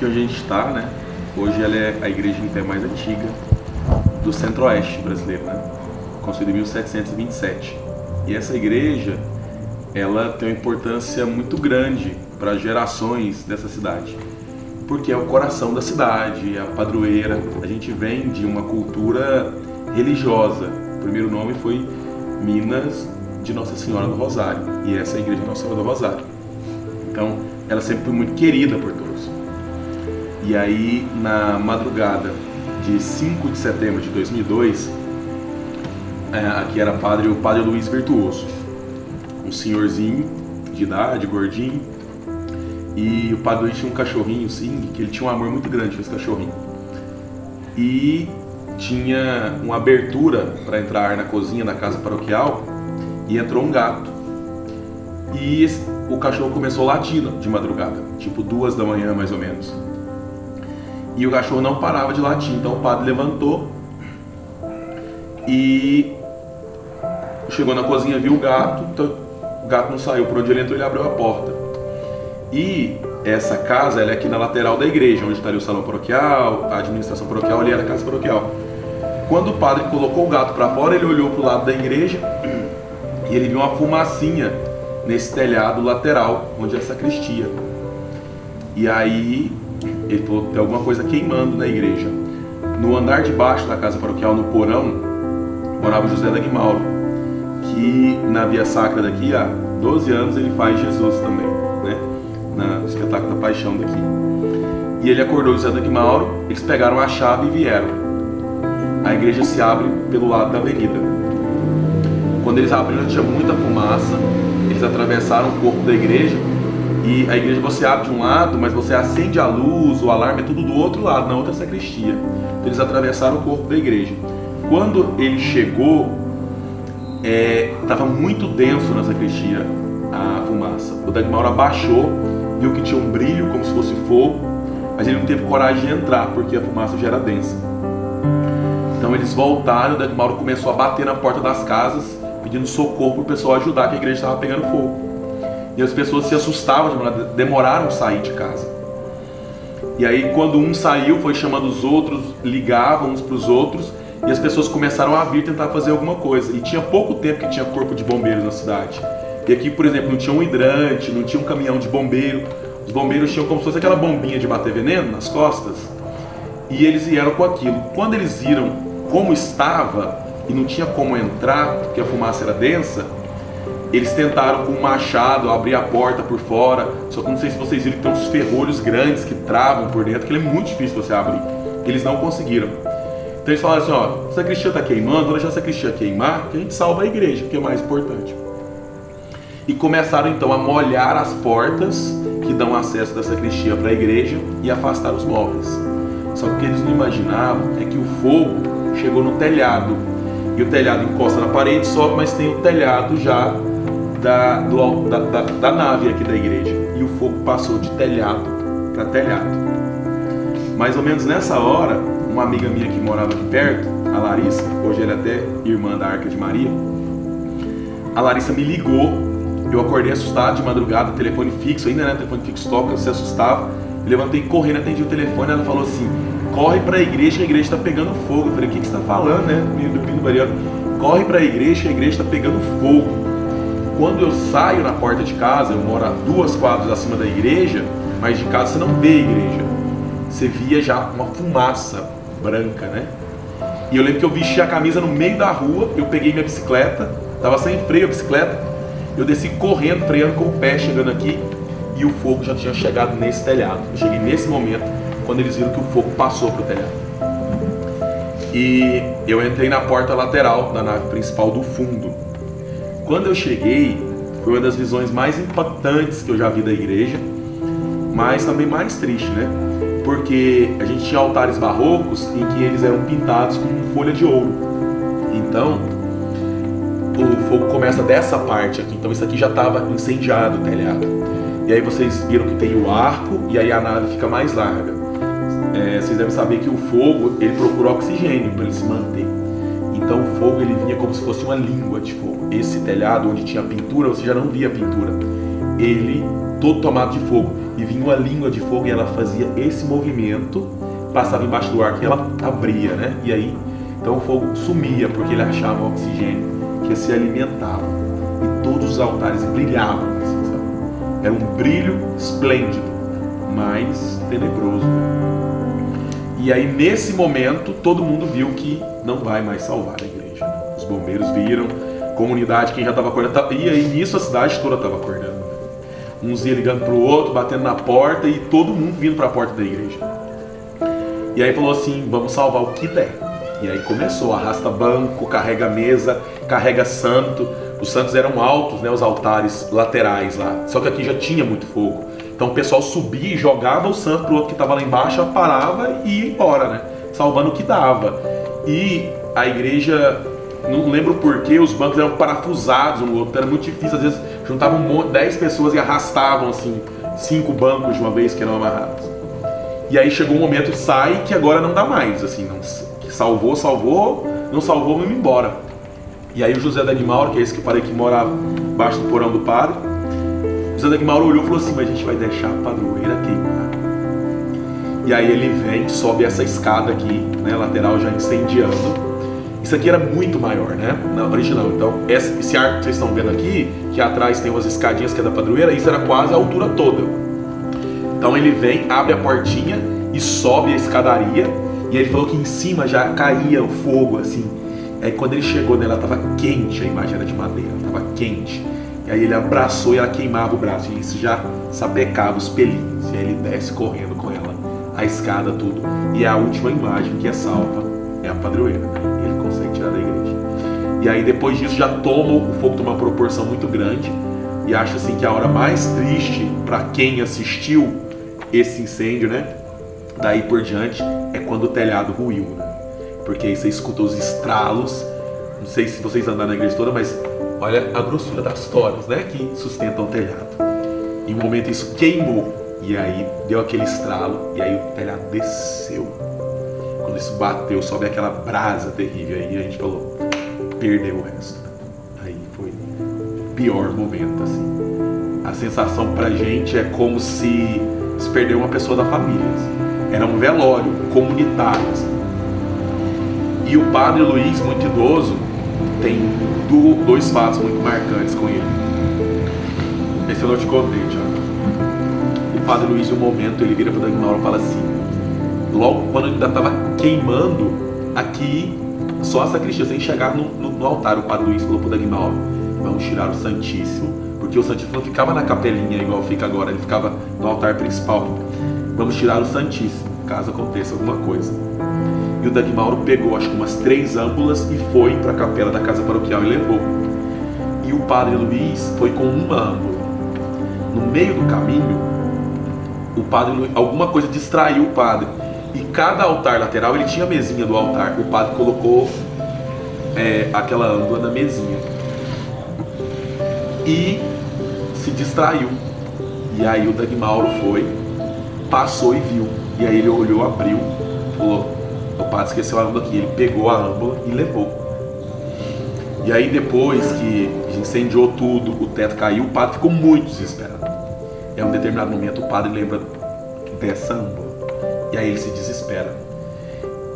aqui onde a gente está, né? Hoje ela é a igreja em pé mais antiga do Centro-Oeste brasileiro, né? Construída em 1727. E essa igreja, ela tem uma importância muito grande para gerações dessa cidade, porque é o coração da cidade, é a padroeira. A gente vem de uma cultura religiosa. O primeiro nome foi Minas de Nossa Senhora do Rosário, e essa é a igreja de Nossa Senhora do Rosário. Então, ela sempre foi muito querida por todos. E aí, na madrugada de 5 de setembro de 2002, aqui era o padre Luiz Virtuoso, um senhorzinho de idade, gordinho, e o padre Luiz tinha um cachorrinho, sim, que ele tinha um amor muito grande por esse cachorrinho. E tinha uma abertura para entrar na cozinha da casa paroquial, e entrou um gato. E o cachorro começou a latir de madrugada, tipo 2 da manhã mais ou menos. E o cachorro não parava de latir, então o padre levantou e chegou na cozinha, viu o gato. Então, o gato não saiu, por onde ele entrou ele abriu a porta. E essa casa, ela é aqui na lateral da igreja, onde está ali o salão paroquial, a administração paroquial, ali era a casa paroquial. Quando o padre colocou o gato para fora, ele olhou para o lado da igreja e ele viu uma fumacinha nesse telhado lateral, onde é a sacristia. E aí ele falou que tem alguma coisa queimando na igreja. No andar de baixo da casa paroquial, no porão, morava o José da Guimauro, que na Via Sacra daqui há 12 anos ele faz Jesus também, né? No espetáculo da Paixão daqui. E ele acordou o José da Guimauro, eles pegaram a chave e vieram. A igreja se abre pelo lado da avenida. Quando eles abriram, tinha muita fumaça. Eles atravessaram o corpo da igreja. E a igreja você abre de um lado, mas você acende a luz, o alarme é tudo do outro lado, na outra sacristia. Então eles atravessaram o corpo da igreja. Quando ele chegou, estava muito denso na sacristia a fumaça. O Dagmar abaixou, viu que tinha um brilho como se fosse fogo, mas ele não teve coragem de entrar porque a fumaça já era densa. Então eles voltaram, o Dagmar começou a bater na porta das casas, pedindo socorro para o pessoal ajudar, que a igreja estava pegando fogo. E as pessoas se assustavam, demoraram a sair de casa. E aí quando um saiu, foi chamando os outros, ligavam uns para os outros, e as pessoas começaram a vir tentar fazer alguma coisa. E tinha pouco tempo que tinha corpo de bombeiros na cidade. E aqui, por exemplo, não tinha um hidrante, não tinha um caminhão de bombeiro. Os bombeiros tinham como se fosse aquela bombinha de bater veneno nas costas. E eles vieram com aquilo. Quando eles viram como estava e não tinha como entrar, porque a fumaça era densa, eles tentaram com um machado abrir a porta por fora. Só que não sei se vocês viram que tem uns ferrolhos grandes que travam por dentro, que ele é muito difícil você abrir. Eles não conseguiram. Então eles falaram assim, ó, a sacristia está queimando, vamos deixar a sacristia queimar, que a gente salva a igreja, que é mais importante. E começaram então a molhar as portas que dão acesso da sacristia para a igreja e afastar os móveis. Só que o que eles não imaginavam é que o fogo chegou no telhado. E o telhado encosta na parede, sobe, mas tem o telhado já da nave aqui da igreja. E o fogo passou de telhado para telhado. Mais ou menos nessa hora, uma amiga minha que morava aqui perto, a Larissa, hoje ela é até irmã da Arca de Maria, a Larissa me ligou. Eu acordei assustado de madrugada, telefone fixo, ainda né, telefone fixo toca, eu se assustava. Eu levantei correndo, atendi o telefone, ela falou assim, corre para a igreja está pegando fogo. Eu falei, o que você está falando, né? Menino do Pino Mariano, corre para a igreja está pegando fogo. Quando eu saio na porta de casa, eu moro a 2 quadras acima da igreja, mas de casa você não vê a igreja. Você via já uma fumaça branca, né? E eu lembro que eu vesti a camisa no meio da rua, eu peguei minha bicicleta, tava sem freio a bicicleta, eu desci correndo, freando com o pé, chegando aqui, e o fogo já tinha chegado nesse telhado. Eu cheguei nesse momento, quando eles viram que o fogo passou para o telhado. E eu entrei na porta lateral da nave principal do fundo. Quando eu cheguei, foi uma das visões mais impactantes que eu já vi da igreja, mas também mais triste, né? Porque a gente tinha altares barrocos em que eles eram pintados com folha de ouro. Então, o fogo começa dessa parte aqui. Então isso aqui já estava incendiado, o telhado. E aí vocês viram que tem o arco e aí a nave fica mais larga. Vocês devem saber que o fogo, ele procura oxigênio para ele se manter. Então o fogo ele vinha como se fosse uma língua de fogo. Esse telhado onde tinha pintura, você já não via pintura. ele todo tomado de fogo. E vinha uma língua de fogo e ela fazia esse movimento, passava embaixo do arco e ela abria, né? E aí, então o fogo sumia, porque ele achava o oxigênio que se alimentava. E todos os altares brilhavam, assim, sabe? Era um brilho esplêndido, mas tenebroso, né? E aí, nesse momento, todo mundo viu que não vai mais salvar a igreja. Os bombeiros viram, comunidade, quem já estava acordando, e aí nisso a cidade toda estava acordando. Uns ia ligando pro outro, batendo na porta, e todo mundo vindo para a porta da igreja. E aí falou assim, vamos salvar o que der. E aí começou, arrasta banco, carrega mesa, carrega santo. Os santos eram altos, né, os altares laterais lá. Só que aqui já tinha muito fogo. Então o pessoal subia e jogava o santo pro outro que estava lá embaixo, parava e ia embora, né? Salvando o que dava. E a igreja, não lembro porquê, os bancos eram parafusados um no outro, era muito difícil. Às vezes juntavam 10 pessoas e arrastavam assim 5 bancos de uma vez que eram amarrados. E aí chegou um momento, sai, que agora não dá mais, assim, não, que salvou, não salvou, vamos embora. E aí o José da Guimauro, que é esse que eu falei que morava embaixo do porão do padre, o José da Guimauro olhou e falou assim, mas a gente vai deixar a padroeira queimar. E aí ele vem, sobe essa escada aqui, né, lateral já incendiando. Isso aqui era muito maior, né, na original. Então esse arco que vocês estão vendo aqui, que atrás tem umas escadinhas que é da padroeira, isso era quase a altura toda. Então ele vem, abre a portinha e sobe a escadaria. E ele falou que em cima já caía o fogo, assim. Aí quando ele chegou nela, estava quente, a imagem era de madeira, estava quente. E aí ele abraçou e ela queimava o braço. E isso já sapecava os pelinhos. E aí ele desce correndo com ela, a escada, tudo. E a última imagem que é salva é a padroeira, né? E ele consegue tirar da igreja. E aí depois disso já o fogo toma uma proporção muito grande. E acha assim que a hora mais triste para quem assistiu esse incêndio, né? Daí por diante é quando o telhado ruiu, né? Porque aí você escuta os estralos. Não sei se vocês andaram na igreja toda, mas olha a grossura das toras, né? Que sustentam o telhado. Em um momento isso queimou. E aí deu aquele estralo. E aí o telhado desceu. Quando isso bateu, sobe aquela brasa terrível. Aí a gente falou, perdeu o resto. Aí foi o pior momento, assim. A sensação pra gente é como se perdeu uma pessoa da família, assim. Era um velório comunitário, assim. E o padre Luiz, muito idoso, tem 2 fatos muito marcantes com ele. Esse eu não te contei, Thiago. O padre Luiz, em um momento, ele vira para o Dagmauro e fala assim, logo quando ele ainda estava queimando aqui, só a sacristia, sem chegar no altar, o padre Luiz falou para o Dagmauro, vamos tirar o Santíssimo, porque o Santíssimo não ficava na capelinha igual fica agora, ele ficava no altar principal. Vamos tirar o Santíssimo, caso aconteça alguma coisa. E o Dagmauro pegou, acho que umas 3 âmbulas e foi para a capela da casa paroquial e levou. E o padre Luiz foi com uma âmbula. No meio do caminho, o padre Luiz, alguma coisa distraiu o padre. E cada altar lateral, ele tinha a mesinha do altar. O padre colocou aquela âmbula na mesinha. E se distraiu. E aí o Dagmauro foi, passou e viu. E aí ele olhou, abriu, falou, o padre esqueceu a âmbula aqui. Ele pegou a âmbula e levou. E aí depois que incendiou tudo, o teto caiu, o padre ficou muito desesperado. E em um determinado momento o padre lembra dessa âmbula. E aí ele se desespera.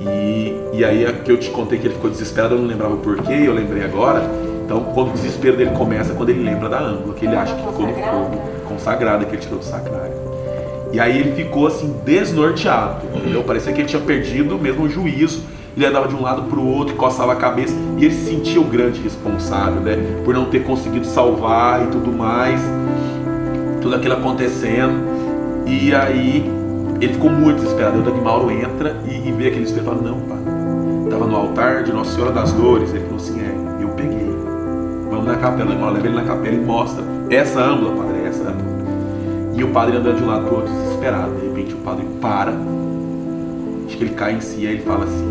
E aí que eu te contei que ele ficou desesperado, eu não lembrava o porquê, eu lembrei agora. Então quando o desespero dele começa, quando ele lembra da âmbula, que ele acha que ficou no fogo, consagrada, que ele tirou do sacrário. E aí ele ficou assim desnorteado, entendeu? Parecia que ele tinha perdido mesmo o juízo. Ele andava de um lado para o outro, coçava a cabeça. E ele se sentia o grande responsável, né? Por não ter conseguido salvar e tudo mais. Tudo aquilo acontecendo. E aí ele ficou muito desesperado. O Dagmauro entra e vê aquele espelho e fala, não, pá, estava no altar de Nossa Senhora das Dores. Ele falou assim, eu peguei. Vamos na capela. O Dagmauro leva ele na capela e mostra. Essa âmbula, padre, essa âmbula. E o padre andando de um lado para o outro desesperado. De repente o padre para. Acho que ele cai em si e aí ele fala assim,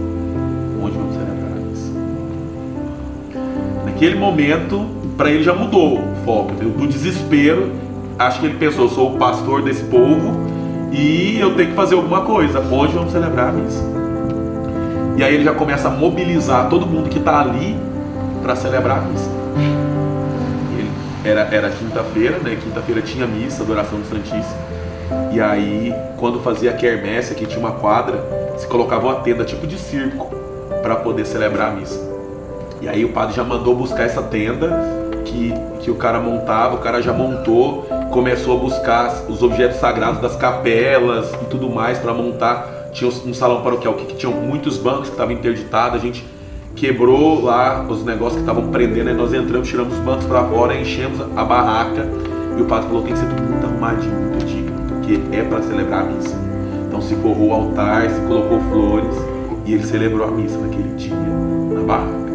onde vamos celebrar isso? Naquele momento, para ele já mudou o foco, do desespero. Acho que ele pensou, sou o pastor desse povo e eu tenho que fazer alguma coisa. Onde vamos celebrar a missa? E aí ele já começa a mobilizar todo mundo que está ali para celebrar a missa. Ele era quinta-feira, né? Quinta-feira tinha missa, adoração do Santíssimo. E aí, quando fazia a quermesse, aqui tinha uma quadra, se colocava uma tenda tipo de circo para poder celebrar a missa. E aí o padre já mandou buscar essa tenda que o cara montava, o cara já montou, começou a buscar os objetos sagrados das capelas e tudo mais para montar. Tinha um salão paroquial que tinha muitos bancos que estavam interditados, a gente quebrou lá os negócios que estavam prendendo, aí nós entramos, tiramos os bancos para fora, enchemos a barraca e o padre falou: tem que ser tudo muito arrumadinho, muito digno, porque é para celebrar a missa. Então se forrou o altar, se colocou flores e ele celebrou a missa naquele dia, na barraca.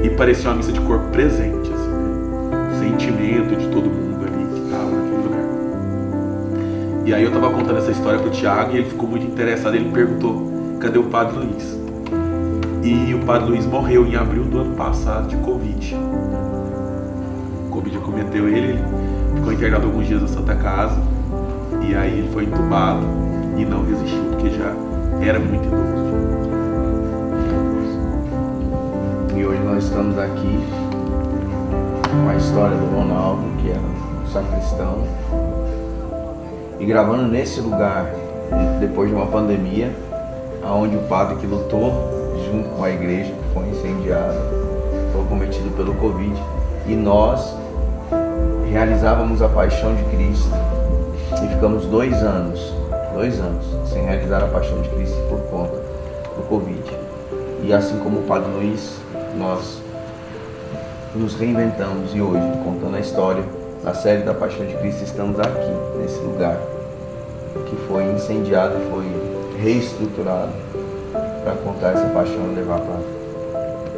E parecia uma missa de corpo presente, assim, né? O sentimento de todo mundo ali que estava naquele lugar. E aí eu estava contando essa história pro Thiago e ele ficou muito interessado, ele perguntou: cadê o Padre Luiz? E o Padre Luiz morreu em abril do ano passado de Covid. O Covid acometeu ele ficou internado alguns dias na Santa Casa e aí ele foi entubado e não resistiu, porque já era muito idoso. E hoje nós estamos aqui com a história do Ronaldo, que era um sacristão, e gravando nesse lugar, depois de uma pandemia, onde o padre que lutou junto com a igreja, que foi incendiada, foi cometido pelo Covid, e nós realizávamos a Paixão de Cristo e ficamos 2 anos sem realizar a Paixão de Cristo por conta do Covid. E assim como o Padre Luiz, nós nos reinventamos e hoje, contando a história da série da Paixão de Cristo, estamos aqui, nesse lugar que foi incendiado e foi reestruturado para contar essa paixão e levar para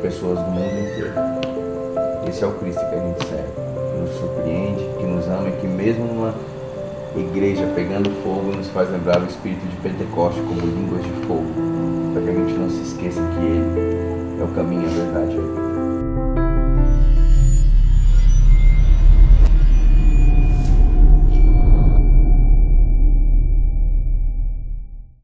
pessoas do mundo inteiro. Esse é o Cristo que a gente serve, que nos surpreende, que nos ama e que mesmo numa igreja pegando fogo nos faz lembrar do espírito de Pentecostes como línguas de fogo, para que a gente não se esqueça que Ele é o caminho, a verdade.